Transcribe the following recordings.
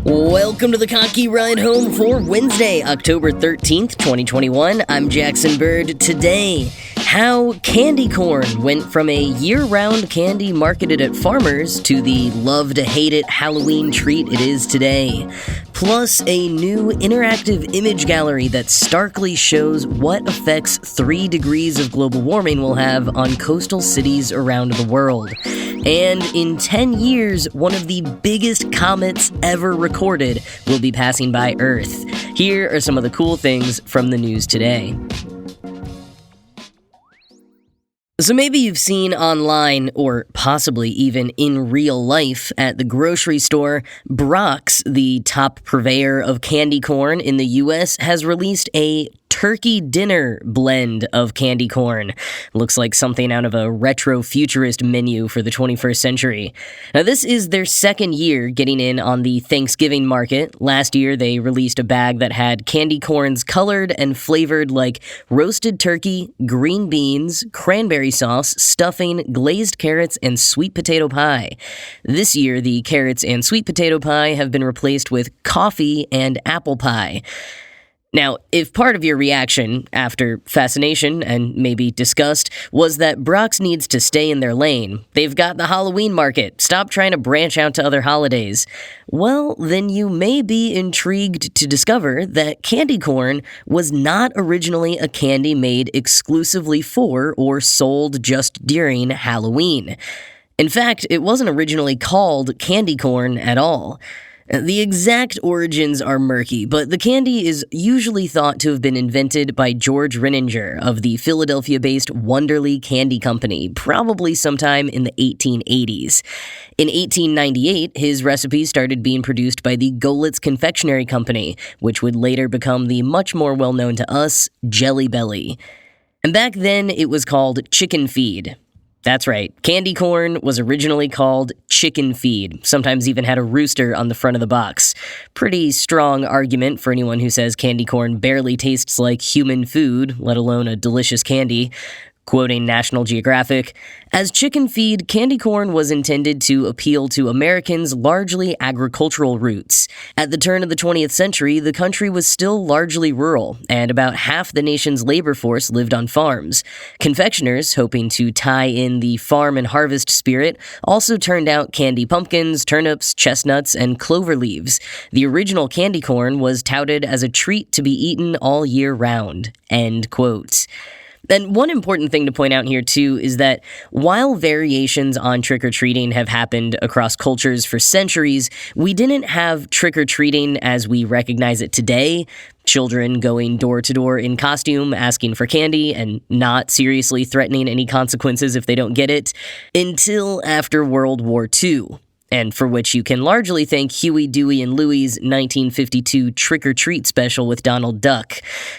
Welcome to the Cocky Ride Home for Wednesday, October 13th, 2021. I'm Jackson Bird. Today, how candy corn went from a year-round candy marketed at farmers to the love-to-hate-it Halloween treat it is today. Plus, a new interactive image gallery that starkly shows what effects 3 degrees of global warming will have on coastal cities around the world. And in 10 years, one of the biggest comets ever recorded will be passing by Earth. Here are some of the cool things from the news today. So maybe you've seen online, or possibly even in real life at the grocery store, Brach's, the top purveyor of candy corn in the US, has released a turkey dinner blend of candy corn. Looks like something out of a retro-futurist menu for the 21st century. Now, this is their second year getting in on the Thanksgiving market. Last year, they released a bag that had candy corns colored and flavored like roasted turkey, green beans, cranberry sauce, stuffing, glazed carrots, and sweet potato pie. This year, the carrots and sweet potato pie have been replaced with coffee and apple pie. Now, if part of your reaction, after fascination and maybe disgust, was that Brach's needs to stay in their lane, they've got the Halloween market, stop trying to branch out to other holidays, well, then you may be intrigued to discover that candy corn was not originally a candy made exclusively for or sold just during Halloween. In fact, it wasn't originally called candy corn at all. The exact origins are murky, but the candy is usually thought to have been invented by George Renninger of the Philadelphia-based Wonderly Candy Company, probably sometime in the 1880s. In 1898, his recipe started being produced by the Goelitz Confectionery Company, which would later become the much more well-known to us Jelly Belly. And back then, it was called chicken feed. That's right, candy corn was originally called chicken feed, sometimes even had a rooster on the front of the box. Pretty strong argument for anyone who says candy corn barely tastes like human food, let alone a delicious candy. Quoting National Geographic, as chicken feed, candy corn was intended to appeal to Americans' largely agricultural roots. At the turn of the 20th century, the country was still largely rural, and about half the nation's labor force lived on farms. Confectioners, hoping to tie in the farm and harvest spirit, also turned out candy pumpkins, turnips, chestnuts, and clover leaves. The original candy corn was touted as a treat to be eaten all year round. End quote. And one important thing to point out here, too, is that while variations on trick-or-treating have happened across cultures for centuries, we didn't have trick-or-treating as we recognize it today. Children going door-to-door in costume, asking for candy, and not seriously threatening any consequences if they don't get it, until after World War II. And for which you can largely thank Huey, Dewey, and Louie's 1952 Trick-or-Treat special with Donald Duck.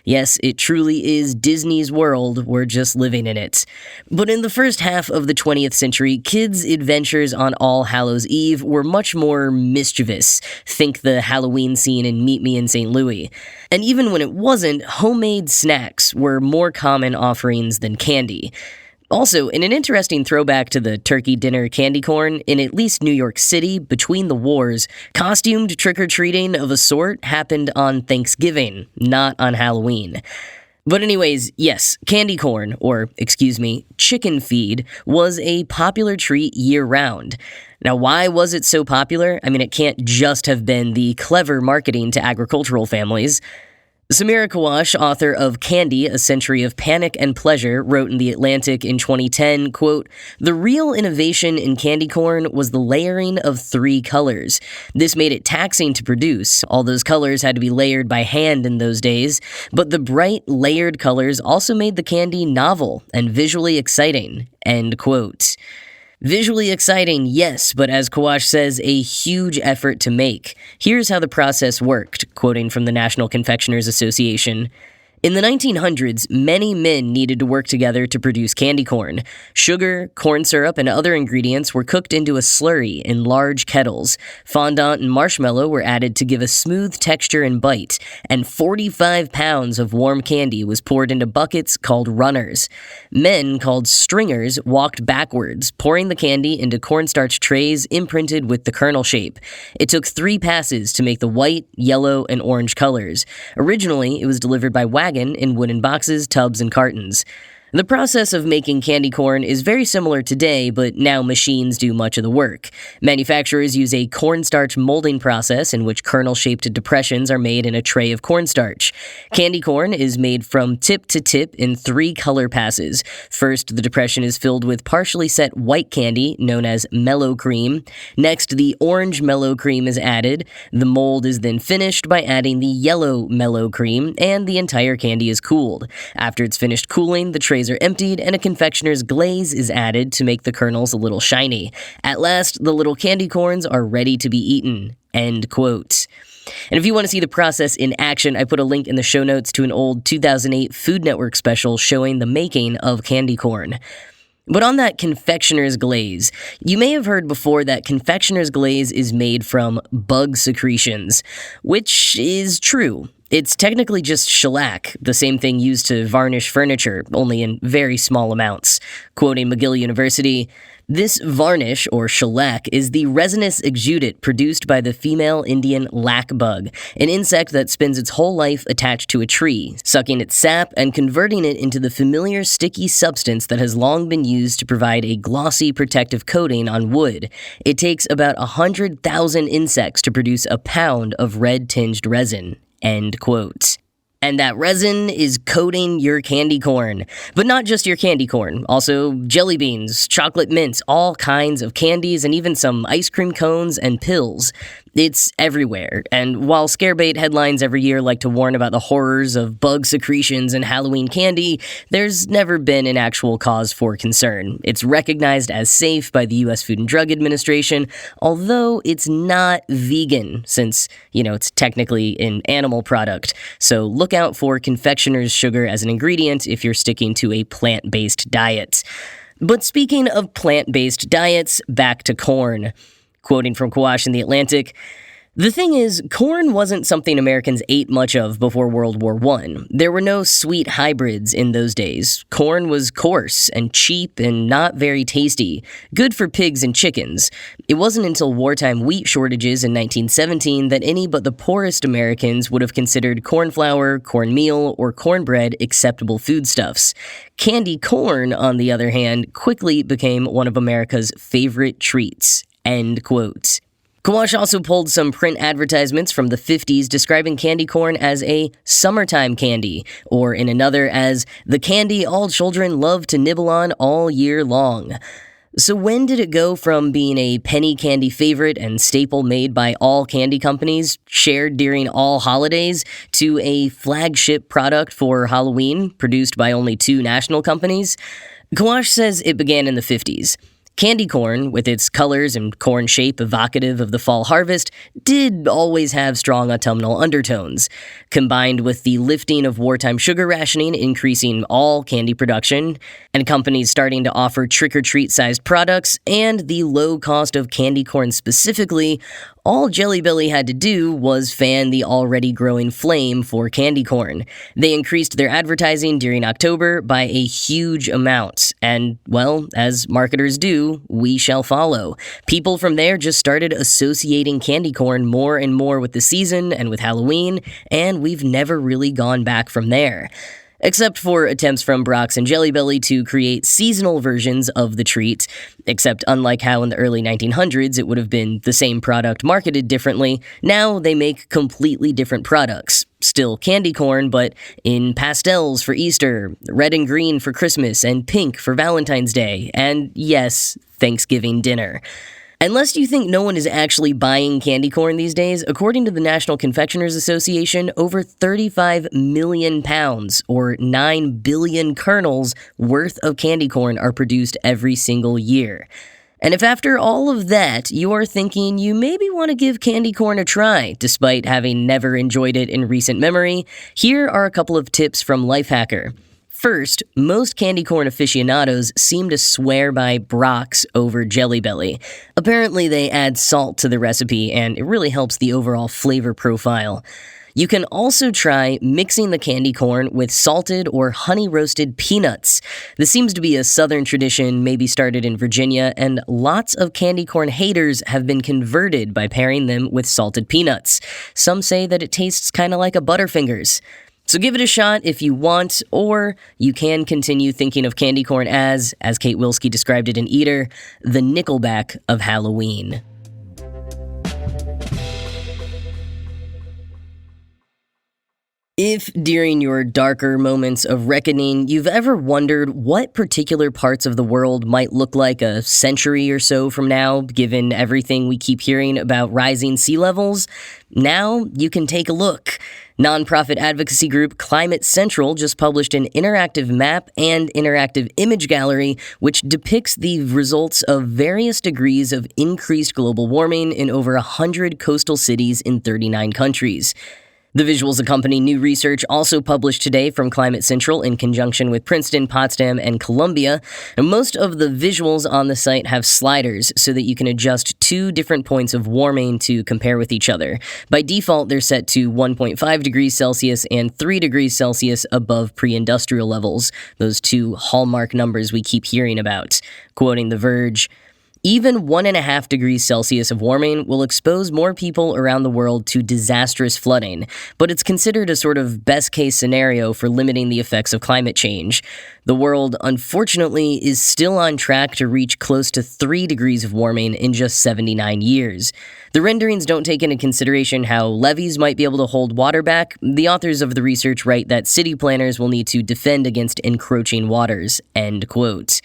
Yes, it truly is Disney's world, we're just living in it. But in the first half of the 20th century, kids' adventures on All Hallows' Eve were much more mischievous. Think the Halloween scene in Meet Me in St. Louis. And even when it wasn't, homemade snacks were more common offerings than candy. Also, in an interesting throwback to the turkey dinner candy corn, in at least New York City, between the wars, costumed trick-or-treating of a sort happened on Thanksgiving, not on Halloween. But anyways, yes, candy corn, or, chicken feed, was a popular treat year-round. Now, why was it so popular? I mean, it can't just have been the clever marketing to agricultural families. Samira Kawash, author of Candy, A Century of Panic and Pleasure, wrote in The Atlantic in 2010, quote, "The real innovation in candy corn was the layering of 3 colors. This made it taxing to produce. All those colors had to be layered by hand in those days, but the bright, layered colors also made the candy novel and visually exciting." End quote. Visually exciting, yes, but as Kawash says, a huge effort to make. Here's how the process worked, quoting from the National Confectioners Association. In the 1900s, many men needed to work together to produce candy corn. Sugar, corn syrup, and other ingredients were cooked into a slurry in large kettles. Fondant and marshmallow were added to give a smooth texture and bite, and 45 pounds of warm candy was poured into buckets called runners. Men, called stringers, walked backwards, pouring the candy into cornstarch trays imprinted with the kernel shape. It took 3 passes to make the white, yellow, and orange colors. Originally, it was delivered by wagon in wooden boxes, tubs, and cartons. The process of making candy corn is very similar today, but now machines do much of the work. Manufacturers use a cornstarch molding process in which kernel-shaped depressions are made in a tray of cornstarch. Candy corn is made from tip to tip in 3 color passes. First, the depression is filled with partially set white candy, known as mellow cream. Next, the orange mellow cream is added. The mold is then finished by adding the yellow mellow cream, and the entire candy is cooled. After it's finished cooling, the tray are emptied and a confectioner's glaze is added to make the kernels a little shiny. At last, the little candy corns are ready to be eaten. End quote. And if you want to see the process in action, I put a link in the show notes to an old 2008 Food Network special showing the making of candy corn. But on that confectioner's glaze, you may have heard before that confectioner's glaze is made from bug secretions, which is true. It's technically just shellac, the same thing used to varnish furniture, only in very small amounts. Quoting McGill University, "This varnish, or shellac, is the resinous exudate produced by the female Indian lac bug, an insect that spends its whole life attached to a tree, sucking its sap and converting it into the familiar sticky substance that has long been used to provide a glossy protective coating on wood. It takes about 100,000 insects to produce a pound of red-tinged resin." End quote. And that resin is coating your candy corn. But not just your candy corn, also jelly beans, chocolate mints, all kinds of candies, and even some ice cream cones and pills. It's everywhere, and while scarebait headlines every year like to warn about the horrors of bug secretions in Halloween candy, there's never been an actual cause for concern. It's recognized as safe by the U.S. Food and Drug Administration, although it's not vegan, since, it's technically an animal product. So look out for confectioner's sugar as an ingredient if you're sticking to a plant-based diet. But speaking of plant-based diets, back to corn. Quoting from Kawash in The Atlantic, "The thing is, corn wasn't something Americans ate much of before World War I. There were no sweet hybrids in those days. Corn was coarse and cheap and not very tasty, good for pigs and chickens. It wasn't until wartime wheat shortages in 1917 that any but the poorest Americans would have considered corn flour, cornmeal, or cornbread acceptable foodstuffs. Candy corn, on the other hand, quickly became one of America's favorite treats." End quote. Kawash also pulled some print advertisements from the 50s describing candy corn as a summertime candy, or in another as the candy all children love to nibble on all year long. So when did it go from being a penny candy favorite and staple made by all candy companies, shared during all holidays, to a flagship product for Halloween, produced by only 2 national companies? Kawash says it began in the 50s. Candy corn, with its colors and corn shape evocative of the fall harvest, did always have strong autumnal undertones. Combined with the lifting of wartime sugar rationing increasing all candy production, and companies starting to offer trick-or-treat-sized products, and the low cost of candy corn specifically, all Jelly Belly had to do was fan the already growing flame for candy corn. They increased their advertising during October by a huge amount, and, well, as marketers do, we shall follow. People from there just started associating candy corn more and more with the season and with Halloween, and we've never really gone back from there. Except for attempts from Brock's and Jelly Belly to create seasonal versions of the treat, except unlike how in the early 1900s it would have been the same product marketed differently, now they make completely different products. Still candy corn, but in pastels for Easter, red and green for Christmas, and pink for Valentine's Day, and yes, Thanksgiving dinner. Unless you think no one is actually buying candy corn these days, according to the National Confectioners Association, over 35 million pounds, or 9 billion kernels, worth of candy corn are produced every single year. And if after all of that, you're thinking you maybe want to give candy corn a try, despite having never enjoyed it in recent memory, here are a couple of tips from Lifehacker. First, most candy corn aficionados seem to swear by Brock's over Jelly Belly. Apparently, they add salt to the recipe, and it really helps the overall flavor profile. You can also try mixing the candy corn with salted or honey-roasted peanuts. This seems to be a southern tradition, maybe started in Virginia, and lots of candy corn haters have been converted by pairing them with salted peanuts. Some say that it tastes kind of like a Butterfingers. So give it a shot if you want, or you can continue thinking of candy corn as Kate Wilski described it in Eater, the Nickelback of Halloween. If during your darker moments of reckoning you've ever wondered what particular parts of the world might look like a century or so from now, given everything we keep hearing about rising sea levels, now you can take a look. Nonprofit advocacy group Climate Central just published an interactive map and interactive image gallery which depicts the results of various degrees of increased global warming in over 100 coastal cities in 39 countries. The visuals accompany new research also published today from Climate Central in conjunction with Princeton, Potsdam, and Columbia. And most of the visuals on the site have sliders so that you can adjust 2 different points of warming to compare with each other. By default, they're set to 1.5 degrees Celsius and 3 degrees Celsius above pre-industrial levels, those 2 hallmark numbers we keep hearing about. Quoting The Verge, "Even 1.5 degrees Celsius of warming will expose more people around the world to disastrous flooding, but it's considered a sort of best-case scenario for limiting the effects of climate change. The world, unfortunately, is still on track to reach close to 3 degrees of warming in just 79 years. The renderings don't take into consideration how levees might be able to hold water back. The authors of the research write that city planners will need to defend against encroaching waters." End quote.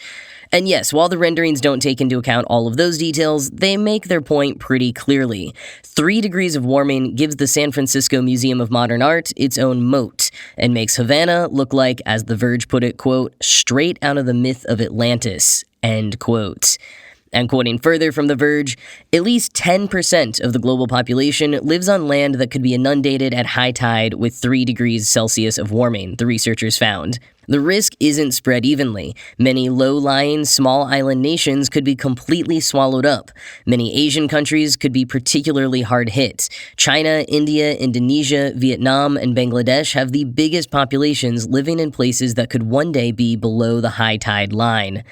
And yes, while the renderings don't take into account all of those details, they make their point pretty clearly. 3 degrees of warming gives the San Francisco Museum of Modern Art its own moat, and makes Havana look like, as The Verge put it, quote, "straight out of the myth of Atlantis," end quote. And quoting further from The Verge, "At least 10% of the global population lives on land that could be inundated at high tide with 3 degrees Celsius of warming," the researchers found. The risk isn't spread evenly. Many low-lying, small island nations could be completely swallowed up. Many Asian countries could be particularly hard hit. China, India, Indonesia, Vietnam, and Bangladesh have the biggest populations living in places that could one day be below the high tide line.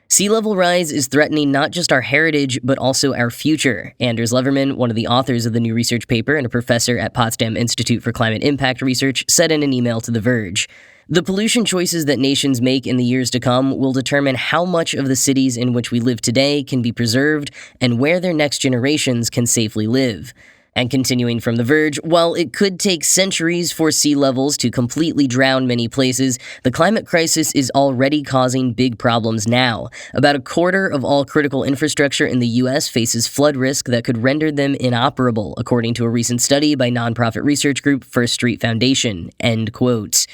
Sea level rise is threatening not just our heritage, but also our future. Anders Leverman, one of the authors of the new research paper and a professor at Potsdam Institute for Climate Impact Research, said in an email to The Verge, "The pollution choices that nations make in the years to come will determine how much of the cities in which we live today can be preserved and where their next generations can safely live." And continuing from The Verge, while it could take centuries for sea levels to completely drown many places, the climate crisis is already causing big problems now. About a quarter of all critical infrastructure in the U.S. faces flood risk that could render them inoperable, according to a recent study by nonprofit research group First Street Foundation, end quote.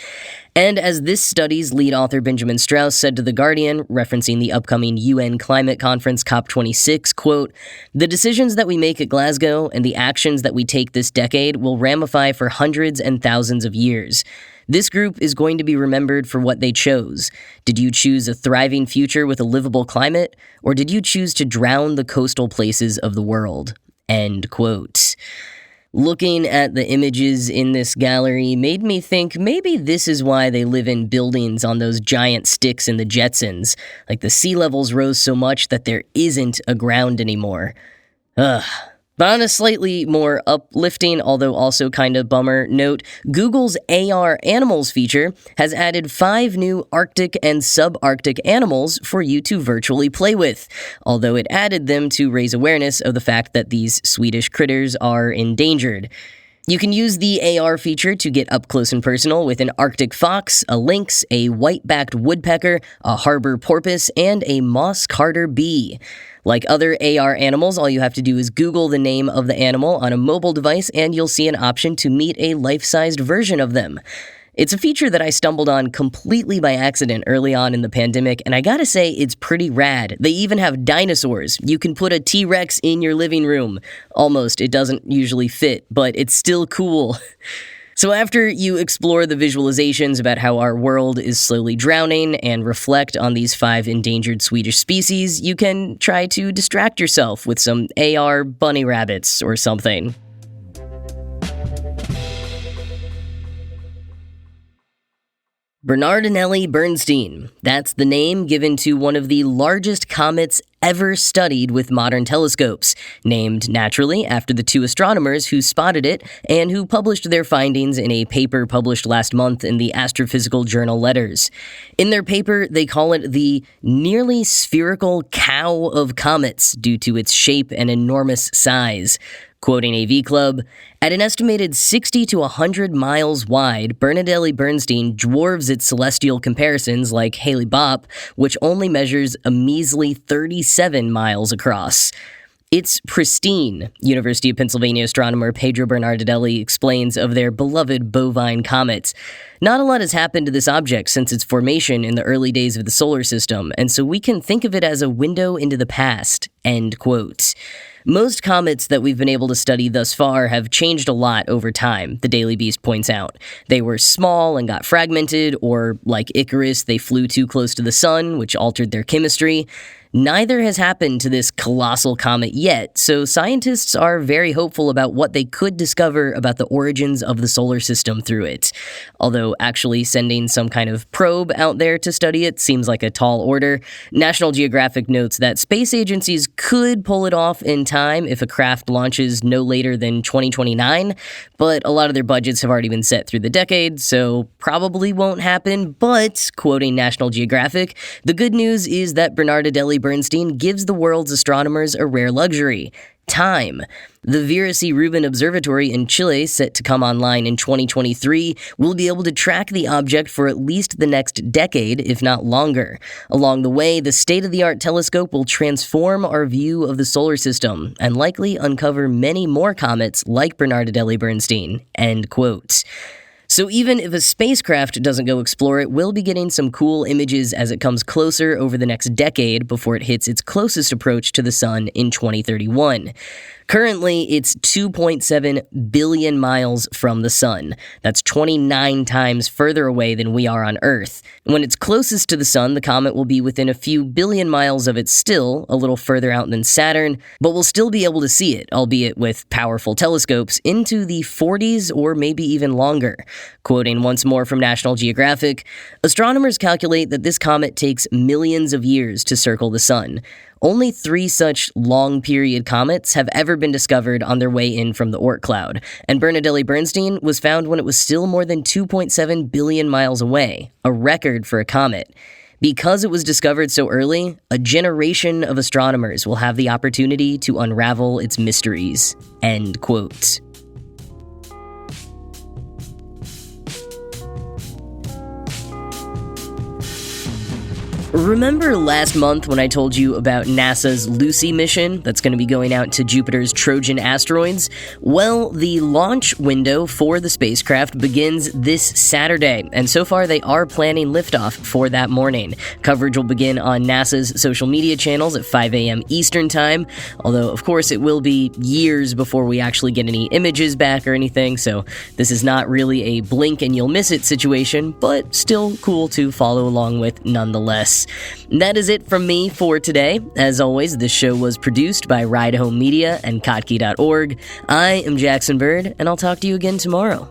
And as this study's lead author Benjamin Strauss said to The Guardian, referencing the upcoming UN climate conference COP26, quote, "The decisions that we make at Glasgow and the actions that we take this decade will ramify for hundreds and thousands of years. This group is going to be remembered for what they chose. Did you choose a thriving future with a livable climate, or did you choose to drown the coastal places of the world?" End quote. Looking at the images in this gallery made me think maybe this is why they live in buildings on those giant sticks in the Jetsons. Like the sea levels rose so much that there isn't a ground anymore. Ugh. But on a slightly more uplifting, although also kind of bummer note, Google's AR Animals feature has added 5 new Arctic and subarctic animals for you to virtually play with, although it added them to raise awareness of the fact that these Swedish critters are endangered. You can use the AR feature to get up close and personal with an Arctic fox, a lynx, a white-backed woodpecker, a harbor porpoise, and a moss carter bee. Like other AR animals, all you have to do is Google the name of the animal on a mobile device and you'll see an option to meet a life-sized version of them. It's a feature that I stumbled on completely by accident early on in the pandemic, and I gotta say, it's pretty rad. They even have dinosaurs. You can put a T-Rex in your living room. Almost. It doesn't usually fit, but it's still cool. So after you explore the visualizations about how our world is slowly drowning and reflect on these 5 endangered Swedish species, you can try to distract yourself with some AR bunny rabbits or something. Bernardinelli Bernstein. That's the name given to one of the largest comets ever studied with modern telescopes, named naturally after the 2 astronomers who spotted it and who published their findings in a paper published last month in the astrophysical journal Letters. In their paper, they call it the nearly spherical cow of comets due to its shape and enormous size. Quoting AV Club, at an estimated 60 to 100 miles wide, Bernardinelli Bernstein dwarfs its celestial comparisons like Hale-Bopp, which only measures a measly 37 miles across. It's pristine, University of Pennsylvania astronomer Pedro Bernardinelli explains of their beloved bovine comet. Not a lot has happened to this object since its formation in the early days of the solar system, and so we can think of it as a window into the past, end quote. Most comets that we've been able to study thus far have changed a lot over time, the Daily Beast points out. They were small and got fragmented, or, like Icarus, they flew too close to the sun, which altered their chemistry. Neither has happened to this colossal comet yet, so scientists are very hopeful about what they could discover about the origins of the solar system through it. Although actually sending some kind of probe out there to study it seems like a tall order, National Geographic notes that space agencies could pull it off in time if a craft launches no later than 2029, but a lot of their budgets have already been set through the decade, so probably won't happen. But, quoting National Geographic, the good news is that Bernardinelli Bernstein gives the world's astronomers a rare luxury: time. The Vera C. Rubin Observatory in Chile, set to come online in 2023, will be able to track the object for at least the next decade, if not longer. Along the way, the state-of-the-art telescope will transform our view of the solar system and likely uncover many more comets like Bernardinelli Bernstein, end quote. So even if a spacecraft doesn't go explore it, we'll be getting some cool images as it comes closer over the next decade before it hits its closest approach to the sun in 2031. Currently, it's 2.7 billion miles from the sun. That's 29 times further away than we are on Earth. When it's closest to the sun, the comet will be within a few billion miles of it still, a little further out than Saturn, but we'll still be able to see it, albeit with powerful telescopes, into the 40s or maybe even longer. Quoting once more from National Geographic, astronomers calculate that this comet takes millions of years to circle the sun. Only 3 such long-period comets have ever been discovered on their way in from the Oort cloud, and Bernardinelli Bernstein was found when it was still more than 2.7 billion miles away, a record for a comet. Because it was discovered so early, a generation of astronomers will have the opportunity to unravel its mysteries, end quote. Remember last month when I told you about NASA's Lucy mission that's going to be going out to Jupiter's Trojan asteroids? Well, the launch window for the spacecraft begins this Saturday, and so far they are planning liftoff for that morning. Coverage will begin on NASA's social media channels at 5 a.m. Eastern Time, although of course it will be years before we actually get any images back or anything, so this is not really a blink and you'll miss it situation, but still cool to follow along with nonetheless. That is it from me for today. As always, this show was produced by Ride Home Media and Kottke.org. I am Jackson Bird, and I'll talk to you again tomorrow.